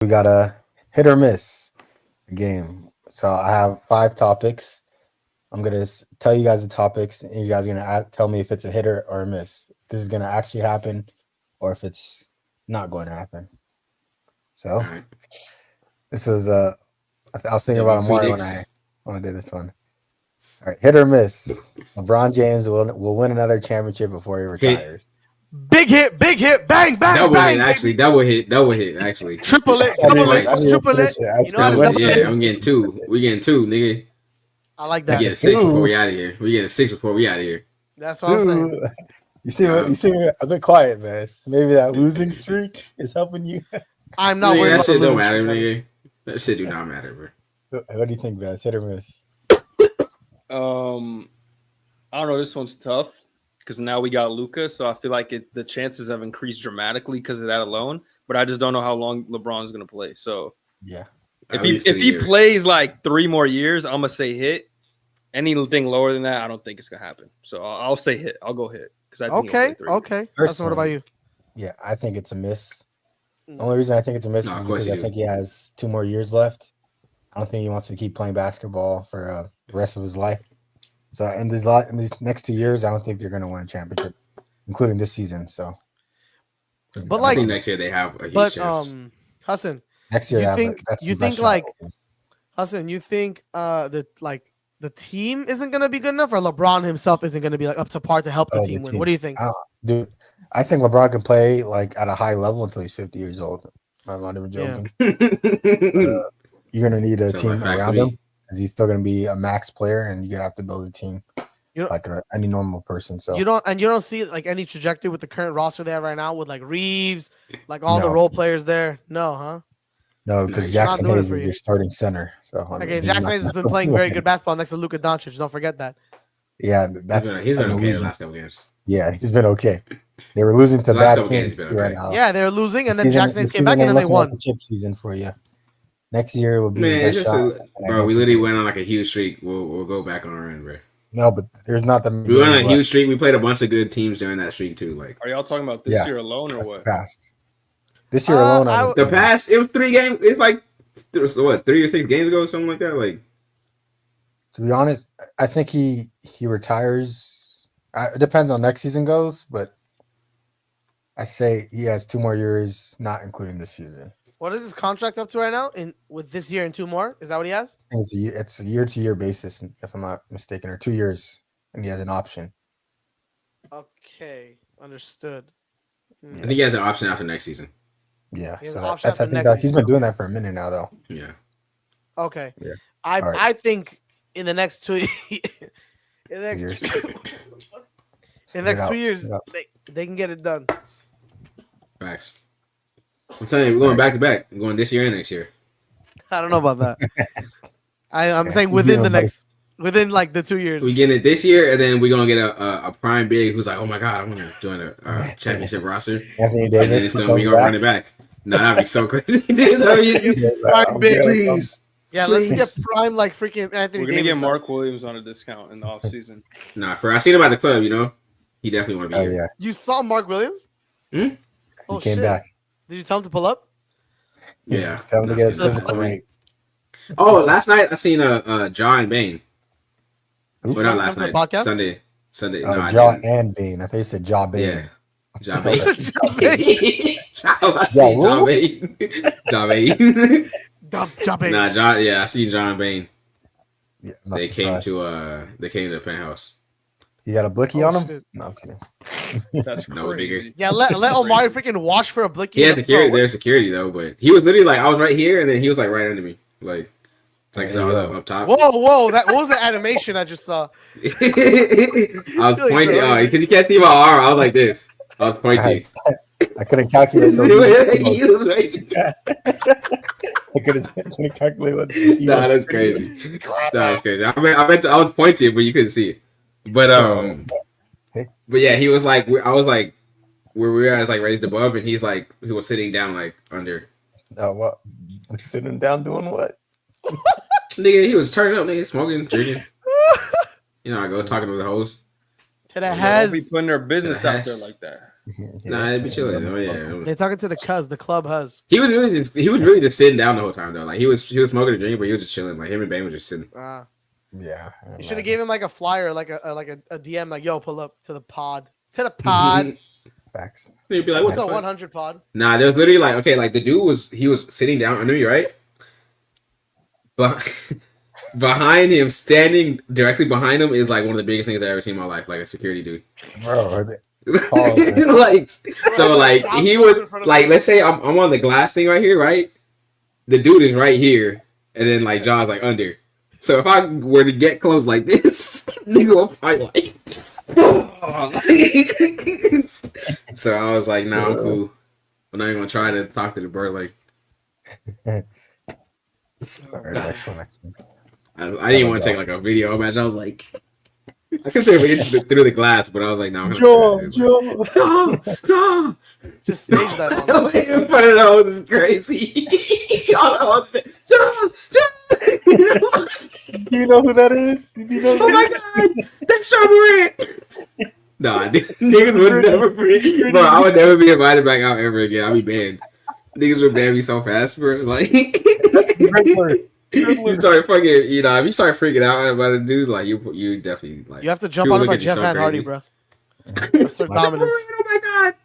We got a hit or miss game. So I have 5 topics. I'm gonna tell you guys the topics, and you guys are gonna tell me if it's a hitter or a miss. This is gonna actually happen, or if it's not going to happen. So All right. this is I was thinking Gabe, about you Omari predicts. when I did this one. All right, hit or miss. LeBron James will win another championship before he Hit. retires. Big hit, bang, bang, Double hit, bang, actually. baby. Double hit, actually. Triple it, I didn't double it, I didn't Twice. even quadruple finish it. it. I You know how to said Double, double yeah, it? I'm getting two. We getting two, nigga. I like We that. getting six before two. we out of here. We getting six before we out of here. That's what I'm saying. Two. You see me a bit quiet, man. Maybe that losing streak is helping you. I'm not Nigga, worried that about the shit don't losing matter, streak. nigga. That shit do not matter, bro. What do you think, Vance? Hit or miss? I don't know. This one's tough because now we got Luca, so I feel like the chances have increased dramatically because of that alone. But I just don't know how long LeBron's going to play. So Yeah. if At he least if 3 he years. plays like 3 more years, I'm gonna say hit. Anything lower than that, I don't think it's gonna happen. So I'll say hit. I'll go hit because I think he'll play 3 years. Okay. That's what about you? Yeah, I think it's a miss. The only reason I think it's a miss No, is of course because you I do. think he has 2 more years left. I don't think he wants to keep playing basketball for the rest of his life. So in these next 2 years, I don't think they're going to win a championship, including this season. So, But I like, think next year they have a huge but chance. Hassan, next year, you yeah, think that's you the best think shot. like Hassan, you think the team isn't gonna be good enough, or LeBron himself isn't gonna be like up to par to help the team win? What do you think? Dude, I think LeBron can play like at a high level until he's 50 years old. I'm not even Yeah. joking. You're gonna need a Sounds like team facts to around me. him because he's still gonna be a max player, and you're gonna have to build a team You know- like any normal person. So You don't see like any trajectory with the current roster they have right now with like Reeves, like all the No. role players there. No, huh? no, No, because he's Jackson not doing it Hayes for is you. your starting center. So I mean, Okay, he's Jackson not Hayes has gonna been playing very win. good basketball next to Luka Doncic. Don't forget that. Yeah, that's He's been an okay the illusion. last couple games. Yeah, he's been okay. They were losing to The last bad couple games teams he's been right okay. now. Yeah, they're losing, The and then season- Jackson the Hayes came back, season and then ain't they looking won. like a chip season for you. Next year will be Man, his it's best just shot. and I bro. don't We think literally it- went on like a huge streak. We'll go back on our end, bro. No, but there's not the We went on a huge streak. We played a bunch of good teams during that streak too. Like Are y'all talking about this Yeah. year alone or That's what? past. This year alone, I would the say- past, it was 3 games. It's like it was, what 3 or 6 games ago, something like that. Like To be honest, I think he retires. It depends on next season goes, but I say he has 2 more years, not including this season. What is his contract up to right now? With this year and 2 more, is that what he has? I think it's a year-to-year basis, if I'm not mistaken, or 2 years, and he has an option. Okay, understood. I think he has an option after next season. Yeah, He has so an option I after think next that he's season. been doing that for a minute now, though. Yeah. Okay. Yeah. I All right. I think in the next 2 in the next Years. in Spit the next it 2 out, years spit it out. they can get it done. Facts. I'm telling you, we're going back to back. We're going this year and next year. I don't know about that. I'm Yeah, saying keep within giving the buddy. within like the 2 years. We getting it this year, and then we're gonna get a prime big who's like, oh my god, I'm gonna join a championship roster, Anthony and then Davis, it's he gonna we comes gonna run back. it back. No, that'd be so crazy. Dude, that'd be- He's like, Prime big, please. Yeah, let's Please. get prime like freaking Anthony We're gonna Davis. get back. Mark Williams on a discount in the offseason. Nah, I seen him at the club. You know, he definitely want to be Oh here. yeah, You saw Mark Williams? Hmm? Oh, he came shit. back. Did you tell him to pull up? Yeah. Tell him to Not get his seen that. physical right. Oh, last night I seen John Bain. Who? Well, not Come last to the night. podcast? Sunday. Oh, No, I Jaw didn't. and Bain. I thought you said Jaw Bain. Yeah. John Bain. John Bain. I Ja see John Rule? Bain. John Bain. Jumping. Nah, John. Yeah, I see John Bain. Yeah, I'm not They came surprised. to the penthouse. You got a blicky Oh, on him? shit. No, I'm kidding. That's That was crazy. bigger. Yeah, let Omari freaking watch for a blicky. He had in the- security. Bro, There's security though, but he was literally like I was right here, and then he was like right under me, like so I was up top. Whoa! What was the animation I just saw? I was pointing, because you can't see my arm. I was like this. I was pointing. I couldn't calculate those. He was right. I couldn't calculate what. Nah, that's crazy. That's crazy. I was pointing, but you couldn't see it. But but yeah, he was like, I was like, where we were as like raised above, and he was sitting down like under. Oh, what? Sitting down doing what? Nigga, he was turning up, nigga, smoking, drinking. You know, I go talking to the host. To the Don't be has. putting their business out there Yes. like that. Nah, it'd be chilling. Oh yeah. They're talking to the cuz, the club huz. He was really just sitting down the whole time though. Like he was smoking a drink, but he was just chilling. Like him and Bane was just sitting. Yeah. You should have gave him like a flyer, like a DM, like yo, pull up to the pod. To the pod. Facts. He'd be like, "What's a 100 pod?" Nah, there was literally like, okay, like the dude was sitting down under me, right? But behind him, standing directly behind him, is like one of the biggest things I've ever seen in my life, like a security dude. Bro, like so, like he was like, let's say I'm on the glass thing right here, right? The dude is right here, and then like Jaw's like under. So if I were to get close like this, nigga will probably like. So I was like, nah, I'm cool. I'm not even gonna try to talk to the bird. Like, next one. I didn't even want to take like a video. Imagine I was like, I could take a video through the glass, but I was like, no, Joe. Just stage that. In front of those is crazy. Do you know who that is? Oh my god, that's Sean Morant. Nah, niggas would never be. Bro, I would never be invited back out ever again. I'd be banned. Niggas would ban me so fast, bro. Like, you start fucking, you know, if you start freaking out about a dude, like you definitely like. You have to jump on him like Jeff Van Hardy, bro. Assert dominance. Oh my god.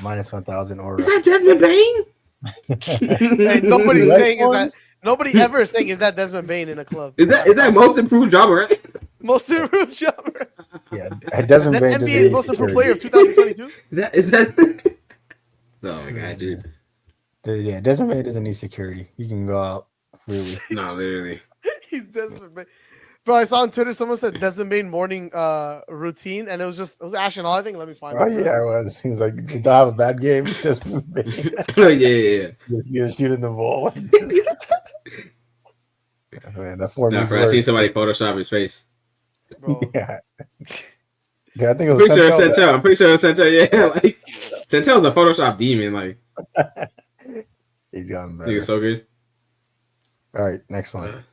Minus 1,000 or is that Desmond Bain? Hey, nobody's saying is that. Nobody ever is saying is that Desmond Bain in a club. Is that most improved job, right? Most improved job. Yeah, Desmond Bain. NBA's most improved player of 2022. Is that? Oh my god, dude. Yeah, Desmond Bain doesn't need security. He can go out freely. No, literally. He's Desmond Bain. Bro, I saw on Twitter someone said Desmond Bain morning routine, and it was Ashton Hall. I think. Let me find. Oh yeah, it was. He was like, "Did I have a bad game?" Desmond Bain. Oh yeah. Just shooting the ball. Man, that I seen somebody Photoshop his face. Bro. Yeah. I think it was Sentel. I'm pretty sure it was Sentel. Yeah, like Sentel's a Photoshop demon. Like he's gotten better. He's so good. All right, next one.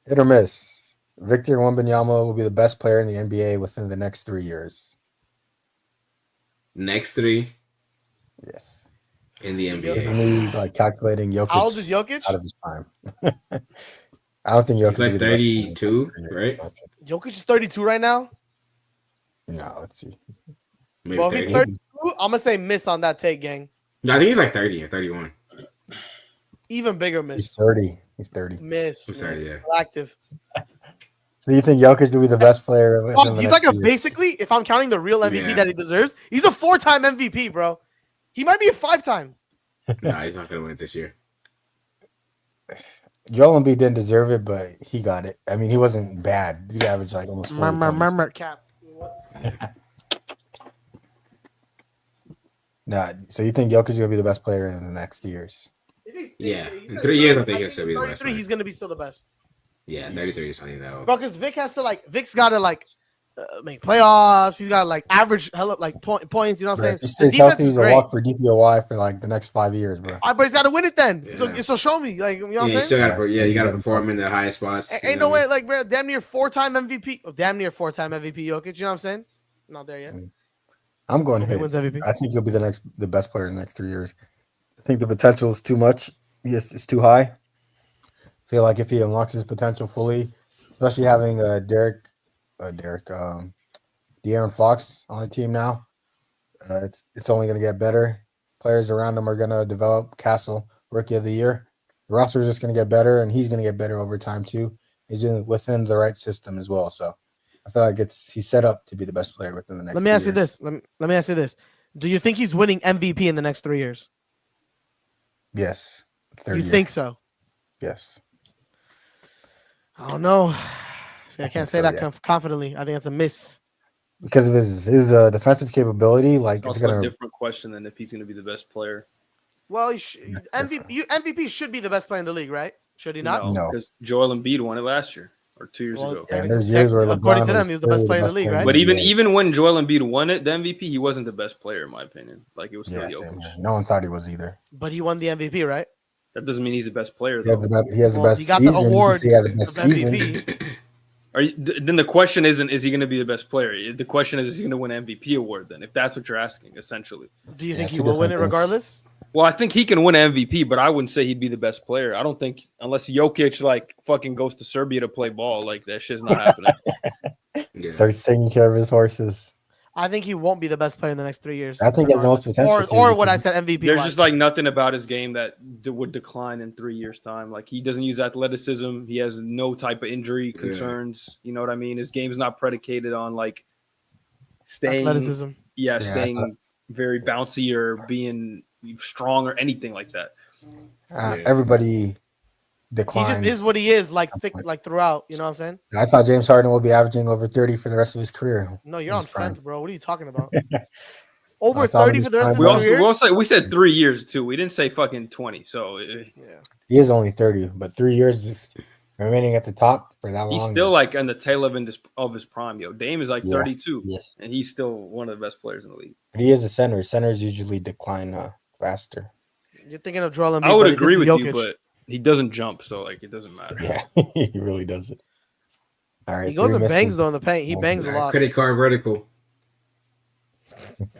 Hit or miss. Victor Wembanyama will be the best player in the NBA within the next 3 years. Next 3? Yes. In the NBA. This is me like calculating Jokic. How old is Jokic? Out of his prime. I don't think Jokic. He's like 32, right? Jokic is 32 right now. No, let's see. Maybe Well, 30. if he's 32, I'm gonna say miss on that take, gang. No, I think he's like 30 or 31. Even bigger miss. He's 30. He's 30. Miss. I'm sorry, yeah. Active. So you think Jokic will be the best player? He's like basically, if I'm counting the real MVP that he deserves, he's a 4-time MVP, bro. He might be a 5-time. Nah, he's not gonna win it this year. Joel Embiid didn't deserve it, but he got it. I mean, he wasn't bad. He averaged like almost 40 points. Cap. Nah, so you think Jokic is gonna be the best player in the next years? Yeah, in 3 years, I think he'll still be the best. 33, he's gonna be still the best. Yeah, 33 is something that. Bro, because Vic's got to make playoffs. He's got to average hella points. You know what I'm saying? If he stays healthy, he's a walk for DPOY for like the next 5 years, bro. All right, but he's got to win it then. Yeah. So show me, you know what I'm saying? You got to perform in the highest spots. Ain't no way, bro, damn near 4-time MVP. Oh, damn near 4-time MVP Jokic. You know what I'm saying? Not there yet. I'm going to hit. Wins MVP. I think he'll be the best player in the next 3 years. I think the potential is too much. Yes, it's too high. I feel like if he unlocks his potential fully, especially having De'Aaron Fox on the team now, it's only going to get better. Players around him are going to develop. Castle, Rookie of the Year. The roster is just going to get better, and he's going to get better over time too. He's within the right system as well. So I feel like he's set up to be the best player within the next. Let me ask you this. Let me ask you this. Do you think he's winning MVP in the next 3 years? Yes. You think so? Yes. I don't know. See, I can't say that confidently. I think that's a miss. Because of his defensive capability, like it's a different question than if he's going to be the best player. Well, MVP should be the best player in the league, right? Should he not? No, because Joel Embiid won it last year or 2 years ago. Yeah, there's years where according to them, he was the best player in the league, right? But even when Joel Embiid won it, the MVP, he wasn't the best player in my opinion. Like it was still Jokic. No one thought he was either. But he won the MVP, right? That doesn't mean he's the best player though. He has the best he got season. the award. He had the best season. Then the question isn't is he going to be the best player? The question is he going to win MVP award? Then, if that's what you're asking, essentially. Do you think he will win it regardless? Well, I think he can win MVP, but I wouldn't say he'd be the best player. I don't think unless Jokic like fucking goes to Serbia to play ball, like that shit's not happening. Starts taking care of his horses. I think he won't be the best player in the next 3 years. I think he has the most potential. Or what I said MVP. There's just like nothing about his game that would decline in 3 years' time. Like he doesn't use athleticism. He has no type of injury concerns. You know what I mean? His game's not predicated on like staying athleticism. Staying very bouncy or being strong or anything like that. Everybody declines. He just is what he is, like throughout. You know what I'm saying? I thought James Harden will be averaging over 30 for the rest of his career. No, you're on Fent, bro. What are you talking about? Over 30 for the rest of his career? We said 3 years, too. We didn't say fucking 20. So, he is only 30, but 3 years remaining at the top for that long. He's still like in the tail of his prime, yo. Dame is like 32, and he's still one of the best players in the league. But he is a center. Centers usually decline faster. You're thinking of Joel Embiid. I would agree with you, but he doesn't jump, so like it doesn't matter. Yeah, he really doesn't. All right, he goes and bangs though in the paint. He bangs a lot. Credit card vertical.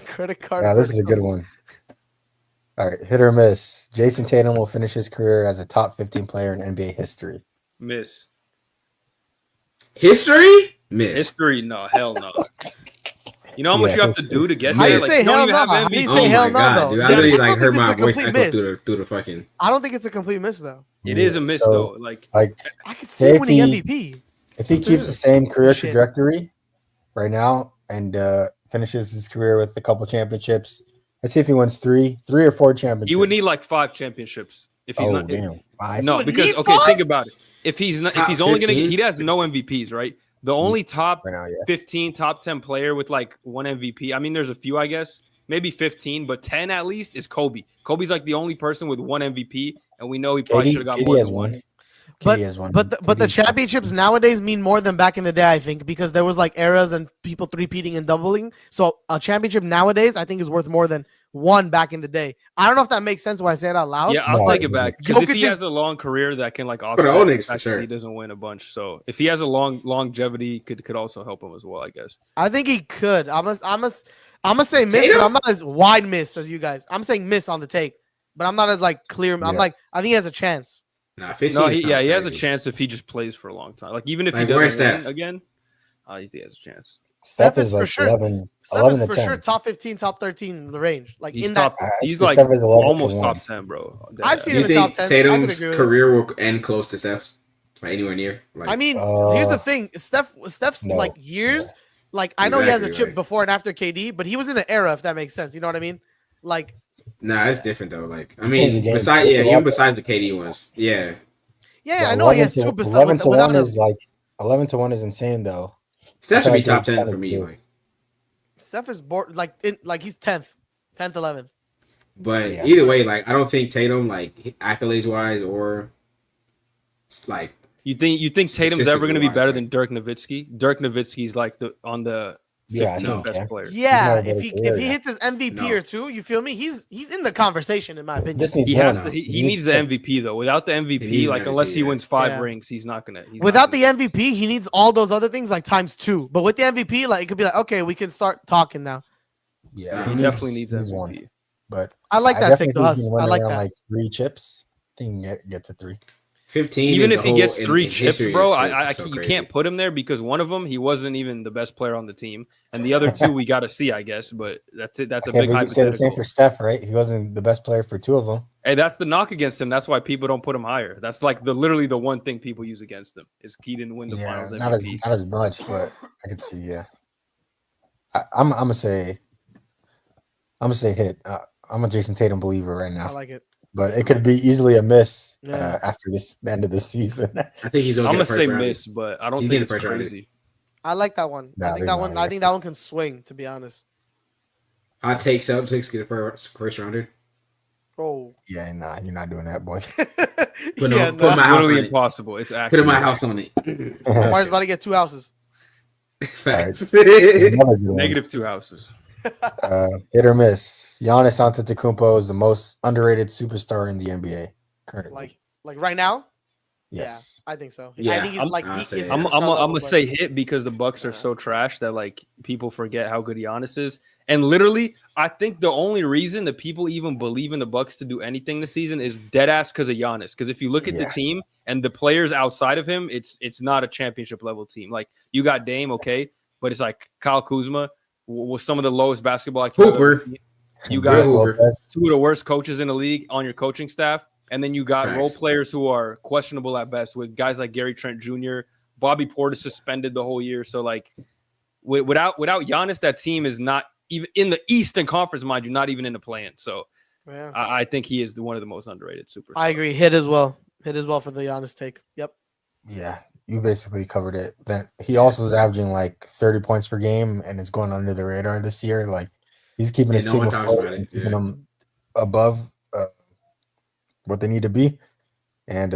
Credit card. Yeah, this is a good one. All right, hit or miss. Jason Tatum will finish his career as a top 15 player in NBA history. Miss. History? Miss. History? No, hell no. You know how much you have to do to get there? there? Like, say hell no. How do you say hell no, dude? I literally like heard my voice echo through the fucking. I don't think it's a complete miss though. It is a miss though. Like I could see him winning MVP. If he keeps the same career trajectory right now and finishes his career with a couple championships, let's see if he wins three or four championships. He would need like 5 championships if he's not. Damn. No, because think about it. If he's not, if he's only going to get, he has no MVPs, right? The only top 15, top 10 player with like one MVP. I mean, there's a few, I guess, maybe 15, but 10 at least is Kobe. Kobe's like the only person with one MVP, and we know he probably should have got more than one. But the championships nowadays mean more than back in the day, I think, because there was like eras and people three-peating and doubling. So a championship nowadays, I think, is worth more than one back in the day. I don't know if that makes sense when I say it out loud. Yeah, I'll take it back. Because if he has a long career, that can like offset the fact that he doesn't win a bunch. So if he has a longevity, could also help him as well, I guess. I think he could. I'm gonna say miss, but I'm not as wide miss as you guys. I'm saying miss on the take, but I'm not as like clear. Yeah. I think he has a chance. Nah, 15 he has a chance if he just plays for a long time. Like even if he doesn't win again, I think he has a chance. Steph is like for sure. 11 is for sure top 15, top 13 in the range. Like he's in top, that, he's like almost top 10, bro. I've seen him in top 10. Tatum's career will end close to Steph's, like anywhere near. Like, I mean, here's the thing: Steph's like years. Like I know he has a chip before and after KD, but he was in an era, if that makes sense. You know what I mean? Like, nah, it's different though. Like, I mean, even besides the KD ones, yeah, I know he has two. 11 to 1 is like 11 to 1 is insane though. Steph should be top 10 for me. Like, Steph is bored, like he's 10th, 11th. But either way, like I don't think Tatum, like accolades wise, or like you think Tatum's ever going to be better than Dirk Nowitzki? Dirk Nowitzki's like on the 15th best player. Yeah, if he hits his MVP or two, you feel me? He's in the conversation in my opinion. He needs the MVP though. Without the MVP, like unless he wins 5 rings, he's not gonna. Without the MVP, he needs all those other things like times 2. But with the MVP, like it could be like, okay, we can start talking now. Yeah, he definitely needs MVP. One. But I like that take to us. I like that. Like 3 chips, I think you can get to 3. 15. Even if he gets 3 chips, bro, you can't put him there because one of them he wasn't even the best player on the team, and the other 2 we got to see, I guess. But that's it. That's a big hypothetical. Say the same for Steph, right? He wasn't the best player for 2 of them. Hey, that's the knock against him. That's why people don't put him higher. That's like literally the one thing people use against him is he didn't win the finals MVP. Not as much, but I could see. Yeah, I'm gonna say hit. I'm a Jason Tatum believer right now. I like it. But it could be easily a miss after the end of the season. I think he's. I'm gonna say miss, but I don't think it's crazy. I like that one. I think that one can swing. To be honest. Hot take: Celtics get a first rounder. Oh yeah, nah, you're not doing that, boy. Put my house on it. Impossible. It's actually put my house on it. Omari's about to get 2 houses. Facts. Negative 2 houses. Hit or miss. Giannis Antetokounmpo is the most underrated superstar in the NBA currently. Like right now? Yes. Yeah, I think so. Yeah, I think he's like I'm gonna say hit because the Bucks are so trash that like people forget how good Giannis is. And literally, I think the only reason that people even believe in the Bucks to do anything this season is dead ass because of Giannis. Because if you look at the team and the players outside of him, it's not a championship level team. Like you got Dame, okay, but it's like Kyle Kuzma with some of the lowest basketball IQ I've ever seen. You got two of the worst coaches in the league on your coaching staff. And then you got role players who are questionable at best with guys like Gary Trent Jr., Bobby Portis suspended the whole year. So like without Giannis, that team is not even in the Eastern Conference, mind you, not even in the play-in. So I think he is one of the most underrated superstars. I agree. Hit as well for the Giannis take. Yep. Yeah, you basically covered it. Then he also is averaging like 30 points per game and it's going under the radar this year. Like he's keeping his team afloat and keeping them above what they need to be. And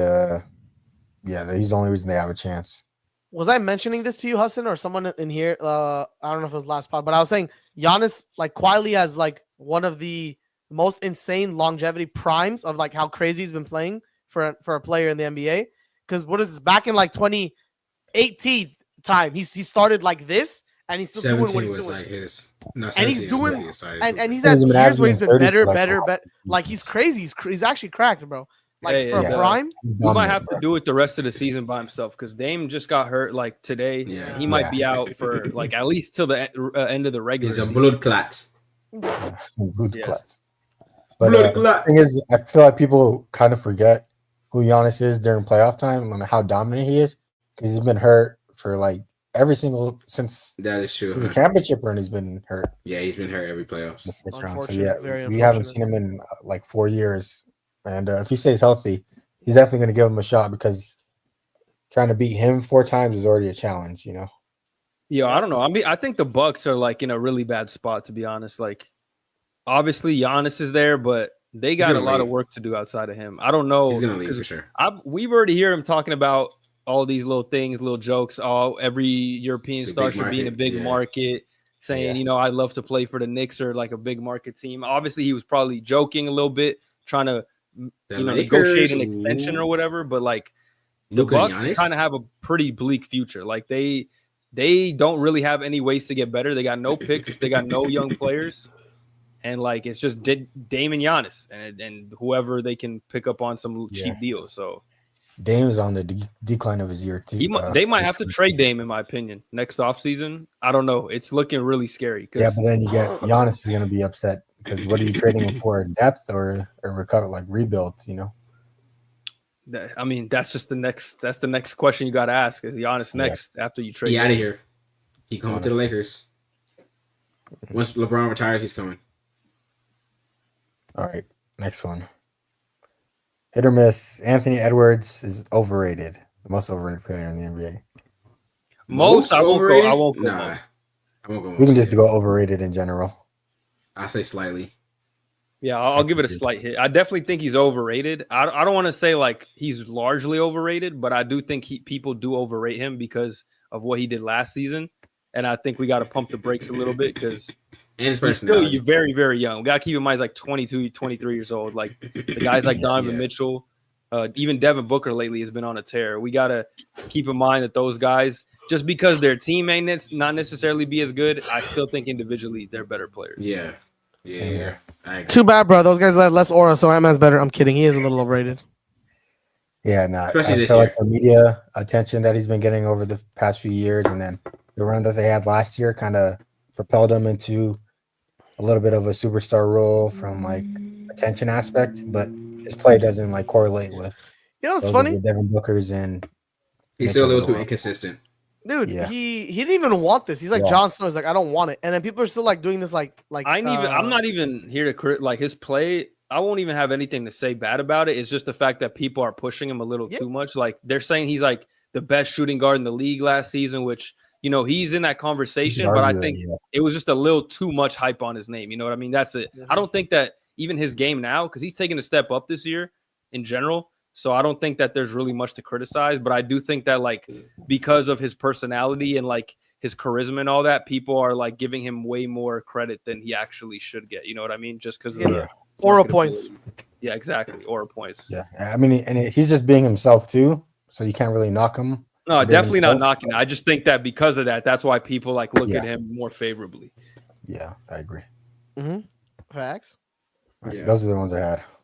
he's the only reason they have a chance. Was I mentioning this to you, Hassan, or someone in here? I don't know if it was last pod, but I was saying Giannis like quietly has like one of the most insane longevity primes of like how crazy he's been playing for a player in the NBA. Because what is this? Back in like 2018 time, he started like this, and he's still doing what he's doing. Like his, and he's doing, and he's had years where he's been better. Like he's crazy. He's actually cracked, bro. Like for a prime, he might have to do it the rest of the season by himself because Dame just got hurt like today. He might be out for like at least till the end of the regular season. He's a blood clot. Blood clot. But the thing is, I feel like people kind of forget who Giannis is during playoff time and how dominant he is because he's been hurt for like since that is true. He's a championship run. He's been hurt. Yeah, he's been hurt every playoffs. So we haven't seen him in like 4 years. And if he stays healthy, he's definitely going to give him a shot because trying to beat him 4 times is already a challenge, you know? Yeah, I don't know. I mean, I think the Bucks are like in a really bad spot, to be honest. Like, obviously, Giannis is there, but they got a lot of work to do outside of him. I don't know. He's going to leave for sure. We've already heard him talking about all these little things, little jokes. Every European star should be in a big market, saying, I'd love to play for the Knicks or like a big market team. Obviously, he was probably joking a little bit, trying to negotiate an extension or whatever, but like the Bucks kind of have a pretty bleak future. Like they don't really have any ways to get better. They got no picks, they got no young players, and like it's just Dame and Giannis and whoever they can pick up on some cheap deals. So Dame is on the decline of his year too. They might have to trade Dame, in my opinion, next offseason. I don't know. It's looking really scary. Yeah, but then you get Giannis is going to be upset. Because what are you trading him for? Depth or recover, like rebuild? I mean, that's the next question you got to ask. Is Giannis next after you trade? He out of here. He coming to the Lakers. Once LeBron retires, he's coming. All right, next one. Hit or miss. Anthony Edwards is overrated. The most overrated player in the NBA. Most overrated? I won't go. Nah, I won't go. We can just go overrated in general. I say slightly. Yeah, I'll give it a slight hit. I definitely think he's overrated. I don't want to say like he's largely overrated, but I do think people do overrate him because of what he did last season. And I think we got to pump the brakes a little bit because he's still very, very young. We got to keep in mind he's like 22, 23 years old. Like the guys like Donovan Mitchell, even Devin Booker lately has been on a tear. We got to keep in mind that those guys, just because their team may not necessarily be as good, I still think individually they're better players. Yeah. Too bad, bro. Those guys had less aura, so Ant-Man's better. I'm kidding. He is a little overrated. Yeah, I feel like the media attention that he's been getting over the past few years, and then the run that they had last year kind of propelled him into a little bit of a superstar role from like attention aspect, but his play doesn't like correlate with. It's funny. Devin Booker's and he's still a little too inconsistent. Dude, he didn't even want this. He's like Jon Snow. He's like, I don't want it. And then people are still like doing this like I'm not even here to like his play. I won't even have anything to say bad about it. It's just the fact that people are pushing him a little too much. Like they're saying he's like the best shooting guard in the league last season, which he's in that conversation, but I think it was just a little too much hype on his name. You know what I mean? That's it. I don't think that even his game now, because he's taking a step up this year in general. So I don't think that there's really much to criticize, but I do think that like because of his personality and like his charisma and all that, people are like giving him way more credit than he actually should get. You know what I mean? Just because of the aura points. Yeah, exactly. Aura points. Yeah, I mean, and he's just being himself too. So you can't really knock him. No, definitely not knocking. I just think that because of that, that's why people like look at him more favorably. Yeah, I agree. Facts. Right, those are the ones I had.